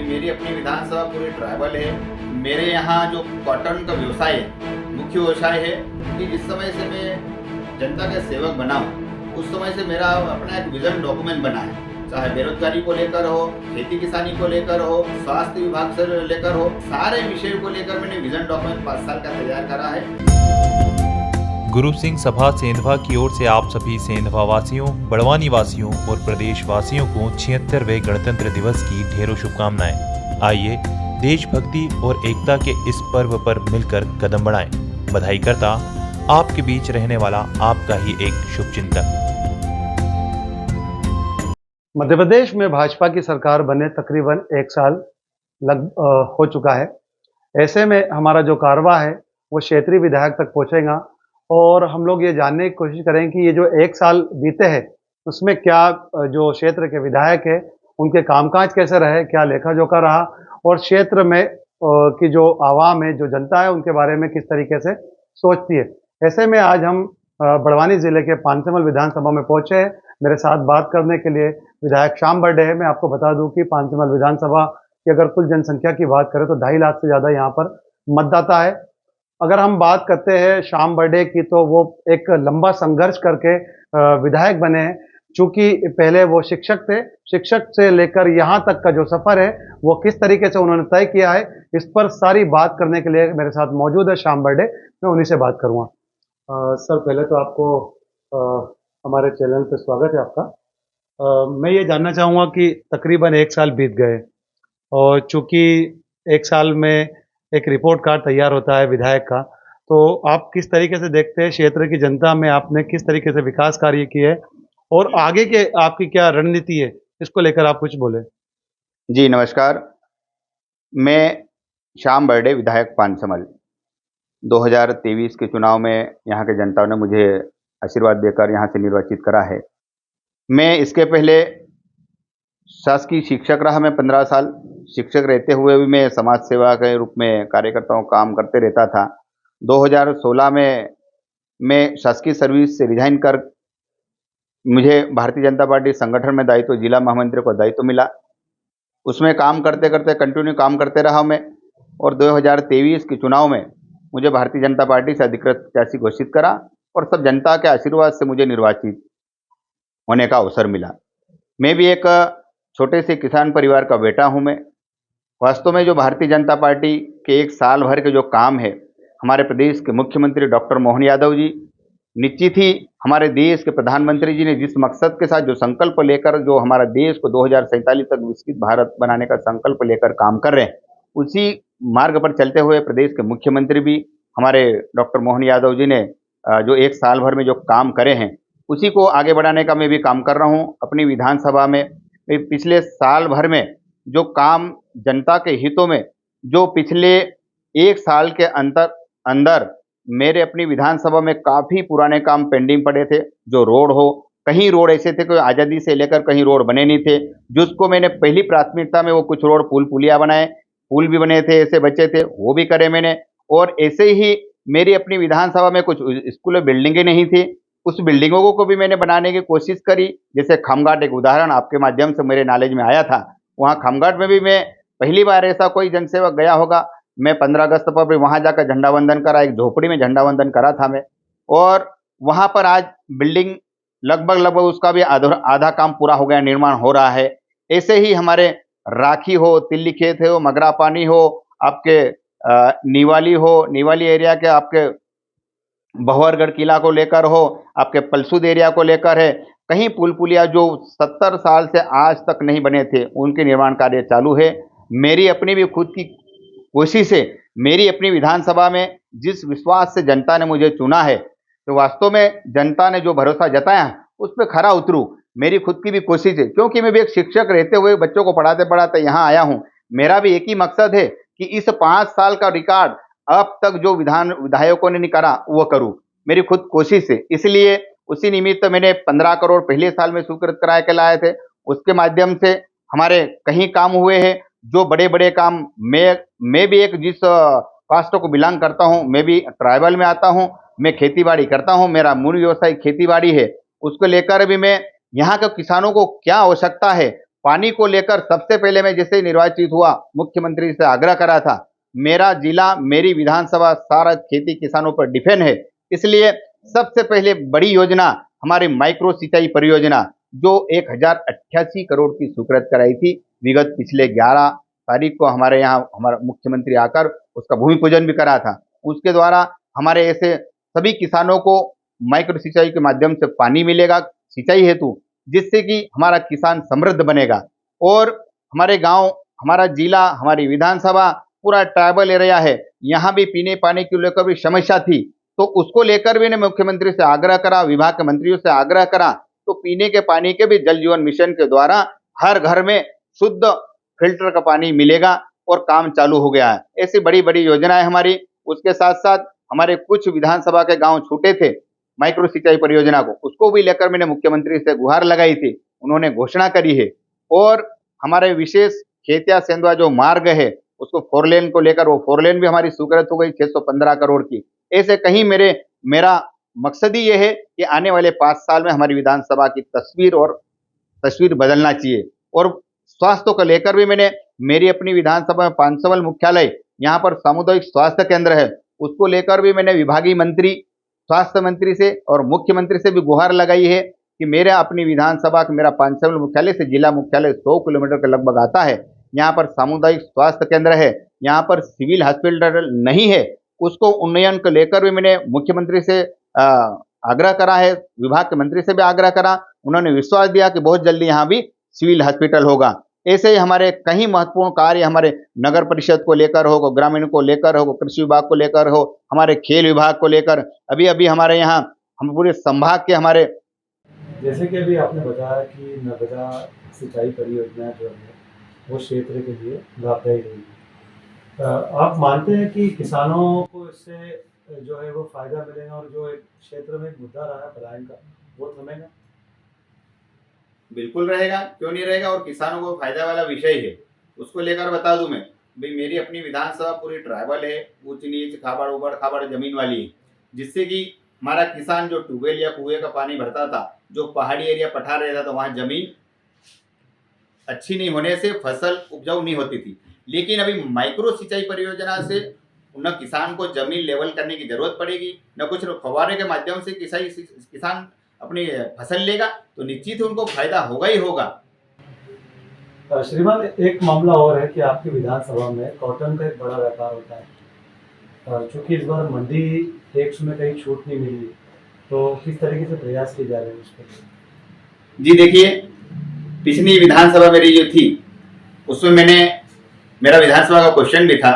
मेरी अपनी विधानसभा पूरी ट्राइबल है। मेरे यहाँ जो कॉटन का व्यवसाय है, मुख्य व्यवसाय है कि जिस समय से मैं जनता का सेवक बना हूँ, उस समय से मेरा अपना एक विजन डॉक्यूमेंट बना है। चाहे बेरोजगारी को लेकर हो, खेती किसानी को लेकर हो, स्वास्थ्य विभाग से लेकर हो, सारे विषयों को लेकर मैंने विजन डॉक्यूमेंट 5 साल का तैयार करा है। गुरु सिंह सभा सेंधवा की ओर से आप सभी सेंधवा वासियों, बड़वानी वासियों और प्रदेश वासियों को 76वें गणतंत्र दिवस की ढेरों शुभकामनाएं। आइए देशभक्ति और एकता के इस पर्व पर मिलकर कदम बढ़ाएं। बधाई करता आपके बीच रहने वाला आपका ही एक शुभचिंतक। मध्य प्रदेश में भाजपा की सरकार बने तकरीबन 1 साल हो चुका है। ऐसे में हमारा जो कारवा है वो क्षेत्रीय विधायक तक पहुंचेगा और हम लोग ये जानने की कोशिश करें कि ये जो 1 साल बीते हैं उसमें क्या जो क्षेत्र के विधायक है उनके कामकाज कैसे रहे, क्या लेखा जोखा रहा और क्षेत्र में की जो आवाम है, जो जनता है, उनके बारे में किस तरीके से सोचती है। ऐसे में आज हम बड़वानी जिले के पानसेमल विधानसभा में पहुंचे हैं। मेरे साथ बात करने के लिए विधायक श्याम बर्डे है। मैं आपको बता दूं कि पानसेमल विधानसभा की अगर कुल जनसंख्या की बात करें तो 2.5 लाख से ज़्यादा यहाँ पर मतदाता है। अगर हम बात करते हैं श्याम बर्डे की तो वो एक लंबा संघर्ष करके विधायक बने हैं। चूंकि पहले वो शिक्षक थे, शिक्षक से लेकर यहाँ तक का जो सफ़र है वो किस तरीके से उन्होंने तय किया है, इस पर सारी बात करने के लिए मेरे साथ मौजूद है श्याम बर्डे। मैं उन्हीं से बात करूँगा। सर, पहले तो आपको हमारे चैनल पे स्वागत है आपका। मैं ये जानना चाहूँगा कि तकरीबन 1 साल बीत गए और चूंकि 1 साल में एक रिपोर्ट कार्ड तैयार होता है विधायक का, तो आप किस तरीके से देखते हैं क्षेत्र की जनता में आपने किस तरीके से विकास कार्य किए और आगे के आपकी क्या रणनीति है, इसको लेकर आप कुछ बोले। जी नमस्कार, मैं श्याम बर्डे विधायक पानसेमल। 2023 के चुनाव में यहाँ के जनता ने मुझे आशीर्वाद देकर यहाँ से निर्वाचित करा है। मैं इसके पहले शासकीय शिक्षक रहा। मैं 15 साल शिक्षक रहते हुए भी मैं समाज सेवा के रूप में कार्यकर्ताओं काम करते रहता था। 2016 में मैं शासकीय सर्विस से रिजाइन कर मुझे भारतीय जनता पार्टी संगठन में दायित्व, जिला महामंत्री को दायित्व मिला। उसमें काम करते करते कंटिन्यू काम करते रहा मैं और 2023 के चुनाव में मुझे भारतीय जनता पार्टी से अधिकृत प्रत्याशी घोषित करा और सब जनता के आशीर्वाद से मुझे निर्वाचित होने का अवसर मिला। मैं भी एक छोटे से किसान परिवार का बेटा हूं। मैं वास्तव में जो भारतीय जनता पार्टी के 1 साल भर के जो काम है, हमारे प्रदेश के मुख्यमंत्री डॉक्टर मोहन यादव जी, निश्चित ही हमारे देश के प्रधानमंत्री जी ने जिस मकसद के साथ जो संकल्प लेकर जो हमारा देश को 2047 तक विकसित भारत बनाने का संकल्प लेकर काम कर रहे हैं, उसी मार्ग पर चलते हुए प्रदेश के मुख्यमंत्री भी हमारे डॉक्टर मोहन यादव जी ने जो 1 साल भर में जो काम करे हैं, उसी को आगे बढ़ाने का मैं भी काम कर रहा हूँ। अपनी विधानसभा में पिछले साल भर में जो काम जनता के हितों में, जो पिछले 1 साल के अंदर मेरे अपनी विधानसभा में काफ़ी पुराने काम पेंडिंग पड़े थे। जो रोड हो, कहीं रोड ऐसे थे कोई आज़ादी से लेकर कहीं रोड बने नहीं थे, जिसको मैंने पहली प्राथमिकता में वो कुछ रोड पुल पुलिया बनाए, पुल भी बने थे, ऐसे बचे थे, वो भी करे मैंने। और ऐसे ही मेरी अपनी विधानसभा में कुछ स्कूल बिल्डिंगें नहीं थी, उस बिल्डिंगों को भी मैंने बनाने की कोशिश करी। जैसे खमघाट एक उदाहरण आपके माध्यम से मेरे नॉलेज में आया था, वहाँ खमघाट में भी मैं पहली बार ऐसा कोई जनसेवक गया होगा, मैं 15 अगस्त पर भी वहाँ जाकर झंडा वंदन करा, एक झोपड़ी में झंडा वंदन करा था मैं। और वहाँ पर आज बिल्डिंग लगभग उसका भी आधा काम पूरा हो गया, निर्माण हो रहा है। ऐसे ही हमारे राखी हो, तिल्ली खेत हो, मगरा पानी हो, आपके निवाली एरिया के आपके बहुवरगढ़ किला को लेकर हो, आपके पलसूद एरिया को लेकर है, कहीं पुल पुलिया जो 70 साल से आज तक नहीं बने थे, उनके निर्माण कार्य चालू है। मेरी अपनी भी खुद की कोशिश है, मेरी अपनी विधानसभा में जिस विश्वास से जनता ने मुझे चुना है, तो वास्तव में जनता ने जो भरोसा जताया उस पर खरा उतरूँ, मेरी खुद की भी कोशिश है। क्योंकि मैं भी एक शिक्षक रहते हुए बच्चों को पढ़ाते पढ़ाते यहाँ आया हूँ। मेरा भी एक ही मकसद है कि इस 5 साल का रिकॉर्ड अब तक जो विधायकों ने नहीं करा वो करूँ, मेरी खुद कोशिश है। इसलिए उसी निमित्त मैंने 15 करोड़ पहले साल में स्वीकृत करा के लाए थे, उसके माध्यम से हमारे कहीं काम हुए हैं। जो बड़े बड़े काम मैं भी एक जिस कास्ट को बिलोंग करता हूँ, मैं भी ट्राइबल में आता हूँ, मैं खेती बाड़ी करता हूँ, मेरा मूल व्यवसाय खेती बाड़ी है। उसको लेकर भी मैं यहाँ के किसानों को क्या आवश्यकता है, पानी को लेकर सबसे पहले मैं जैसे ही निर्वाचित हुआ मुख्यमंत्री से आग्रह करा था, मेरा जिला, मेरी विधानसभा सारा खेती किसानों पर डिपेंड है, इसलिए सबसे पहले बड़ी योजना हमारी माइक्रो सिंचाई परियोजना जो 1088 करोड़ की स्वीकृत कराई थी विगत पिछले 11 तारीख को हमारे यहाँ हमारा मुख्यमंत्री आकर उसका भूमि पूजन भी करा था। उसके द्वारा हमारे ऐसे सभी किसानों को माइक्रो सिंचाई के माध्यम से पानी मिलेगा सिंचाई हेतु, जिससे कि हमारा किसान समृद्ध बनेगा। और हमारे गांव, हमारा जिला, हमारी विधानसभा पूरा ट्राइबल एरिया है, यहाँ भी पीने पानी को लेकर भी समस्या थी, तो उसको लेकर भी ने मुख्यमंत्री से आग्रह करा, विभाग के मंत्रियों से आग्रह करा, तो पीने के पानी के भी जल जीवन मिशन के द्वारा हर घर में शुद्ध फिल्टर का पानी मिलेगा और काम चालू हो गया है। ऐसी बड़ी बड़ी योजनाएं हमारी। उसके साथ साथ हमारे कुछ विधानसभा के गांव छूटे थे माइक्रो सिंचाई परियोजना को, उसको भी लेकर मैंने मुख्यमंत्री से गुहार लगाई थी, उन्होंने घोषणा करी है। और हमारे विशेष खेतिया सेंधवा जो मार्ग है उसको 4 लेन को लेकर वो 4 लेन भी हमारी स्वीकृत हो गई 615 करोड़ की। ऐसे कहीं मेरा मकसद ही ये है कि आने वाले 5 साल में हमारी विधानसभा की तस्वीर बदलना चाहिए। और स्वास्थ्य को लेकर भी मैंने मेरी अपनी विधानसभा में पांचमल मुख्यालय, यहाँ पर सामुदायिक स्वास्थ्य केंद्र है, उसको लेकर भी मैंने विभागीय मंत्री, स्वास्थ्य मंत्री से और मुख्यमंत्री से भी गुहार लगाई है कि मेरे अपनी विधानसभा का मेरा पांचमल मुख्यालय से जिला मुख्यालय 100 किलोमीटर के लगभग आता है, यहाँ पर सामुदायिक स्वास्थ्य केंद्र है, यहाँ पर सिविल हॉस्पिटल नहीं है, उसको उन्नयन को लेकर भी मैंने मुख्यमंत्री से आग्रह करा है, विभाग के मंत्री से भी आग्रह करा, उन्होंने विश्वास दिया कि बहुत जल्दी यहाँ भी सिविल हॉस्पिटल होगा। ऐसे ही हमारे कई महत्वपूर्ण कार्य हमारे नगर परिषद को लेकर हो, ग्रामीण को लेकर हो, कृषि विभाग को लेकर हो, हमारे खेल विभाग को लेकर, अभी हमारे यहाँ हम पूरे संभाग के हमारे, जैसे कि अभी आपने बताया कि नर्मदा सिंचाई परियोजना जो है वो क्षेत्र के लिए लाभदायी रहेगी, आप मानते हैं कि किसानों को इससे जो है वो फायदा मिलेगा और जो एक क्षेत्र में एक मुद्दा रहा है पलायन का वो थमेगा? बिल्कुल रहेगा, क्यों नहीं रहेगा। और किसानों को फायदा वाला विषय है, उसको लेकर बता दूं मैं भाई, मेरी अपनी विधानसभा पूरी ट्राइबल है, ऊंच नीच खाबड़ उबड़ खाबड़ जमीन वाली है, जिससे कि हमारा किसान जो ट्यूबवेल या कुएं का पानी भरता था, जो पहाड़ी एरिया पठार रहता था, वहाँ जमीन अच्छी नहीं होने से फसल उपजाऊ नहीं होती थी। लेकिन अभी माइक्रो सिंचाई परियोजना से न किसान को जमीन लेवल करने की जरूरत पड़ेगी, न कुछ फव्वारे के माध्यम से किसान अपनी फसल लेगा, तो निश्चित ही उनको फायदा होगा ही होगा। श्रीमान, एक मामला और है कि आपकी विधानसभा में कॉटन का एक बड़ा व्यापार होता है, चूँकि इस बार मंडी टैक्स में कहीं छूट नहीं मिली, तो किस तरीके से प्रयास किए जा रहे हैं उसके? जी देखिए, पिछली विधानसभा मेरी जो थी उसमें मेरा विधानसभा का क्वेश्चन भी था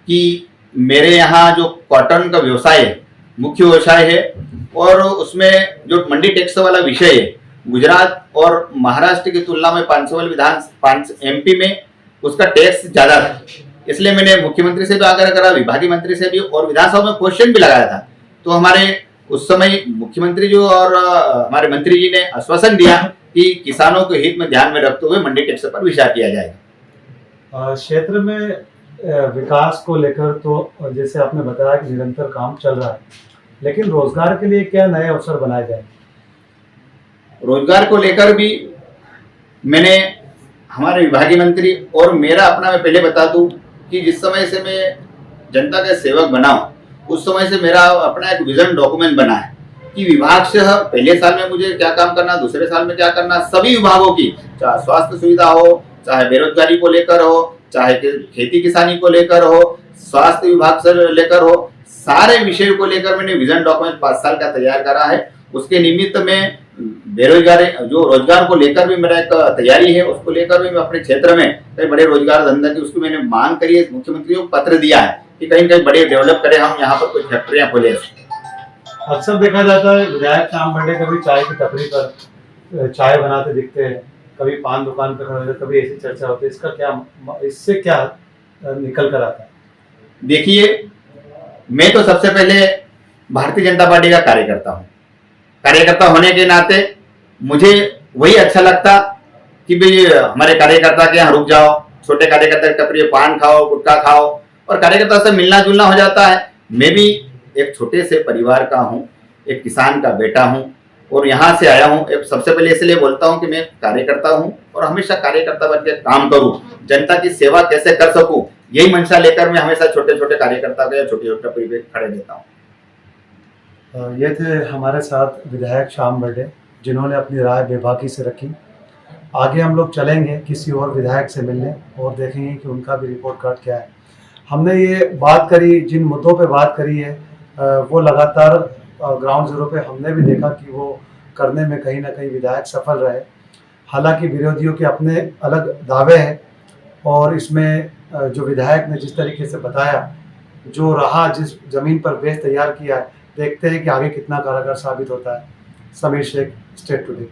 कि मेरे यहाँ जो कॉटन का व्यवसाय है, मुख्य व्यवसाय है, और उसमें जो मंडी टैक्स वाला विषय है, गुजरात और महाराष्ट्र की तुलना में एमपी में उसका टैक्स ज़्यादा था। इसलिए मैंने मुख्यमंत्री से भी आग्रह करा, विभागीय मंत्री से भी, और विधानसभा में क्वेश्चन भी लगाया था। तो हमारे उस समय मुख्यमंत्री जी और हमारे मंत्री जी ने आश्वासन दिया कि किसानों के हित में ध्यान में रखते हुए मंडी टैक्स पर विचार किया जाएगा। क्षेत्र में विकास को लेकर तो जैसे आपने बताया कि निरंतर काम चल रहा है, लेकिन रोजगार के लिए क्या नए अवसर बनाए जाए? रोजगार को लेकर भी मैंने हमारे विभागीय मंत्री और मेरा अपना, मैं पहले बता दूं कि जिस समय से मैं जनता का सेवक बना हूं, उस समय से मेरा अपना एक विजन डॉक्यूमेंट बना है कि विभाग से पहले साल में मुझे क्या काम करना, दूसरे साल में क्या करना, सभी विभागों की, चाहे स्वास्थ्य सुविधा हो, चाहे बेरोजगारी को लेकर हो, चाहे खेती किसानी को लेकर हो, स्वास्थ्य विभाग से लेकर हो, सारे विषयों को लेकर मैंने विजन डॉक्यूमेंट 5 साल का तैयार करा है। उसके निमित्त में बेरोजगारी, जो रोजगार को लेकर भी मेरा एक तैयारी है, उसको लेकर भी मैं अपने क्षेत्र में कई बड़े रोजगार धंधा की उसकी मैंने मांग करी है, मुख्यमंत्री को पत्र दिया है कि कहीं कहीं बड़े डेवलप करें, हम यहाँ पर कुछ फैक्ट्रियाँ खोले। अक्सर देखा जाता है विधायक श्याम बर्डे कभी चाय की टपरी पर चाय बनाते दिखते हैं, कभी पान दुकान पर खड़े होते, कभी ऐसी चर्चा होती है, इससे क्या निकल कर आता है? देखिए, मैं तो सबसे पहले भारतीय जनता पार्टी का कार्यकर्ता हूँ। कार्यकर्ता होने के नाते मुझे वही अच्छा लगता कि भाई हमारे कार्यकर्ता के यहाँ रुक जाओ, छोटे कार्यकर्ता की टपरी पान खाओ, गुटखा खाओ, और कार्यकर्ता से मिलना जुलना हो जाता है। मैं भी एक छोटे से परिवार का हूँ, एक किसान का बेटा हूँ, और यहाँ से आया हूँ। सबसे पहले इसलिए बोलता हूँ कि मैं कार्यकर्ता हूँ और हमेशा कार्यकर्ता बन के काम करूँ, जनता की सेवा कैसे कर सकूँ, यही मंशा लेकर मैं हमेशा छोटे छोटे कार्यकर्ता को या छोटे छोटे परिवेश खड़े देता हूँ। ये थे हमारे साथ विधायक श्याम बर्डे, जिन्होंने अपनी राय बेबाकी से रखी। आगे हम लोग चलेंगे किसी और विधायक से मिलने और देखेंगे कि उनका भी रिपोर्ट कार्ड क्या है। हमने ये बात करी, जिन मुद्दों पे बात करी है वो लगातार ग्राउंड जीरो पे हमने भी देखा कि वो करने में कहीं ना कहीं विधायक सफल रहे। हालांकि विरोधियों के अपने अलग दावे हैं और इसमें जो विधायक ने जिस तरीके से बताया, जो रहा, जिस जमीन पर बेस तैयार किया है, देखते हैं कि आगे कितना कारगर साबित होता है। Sameer Shaikh, State today.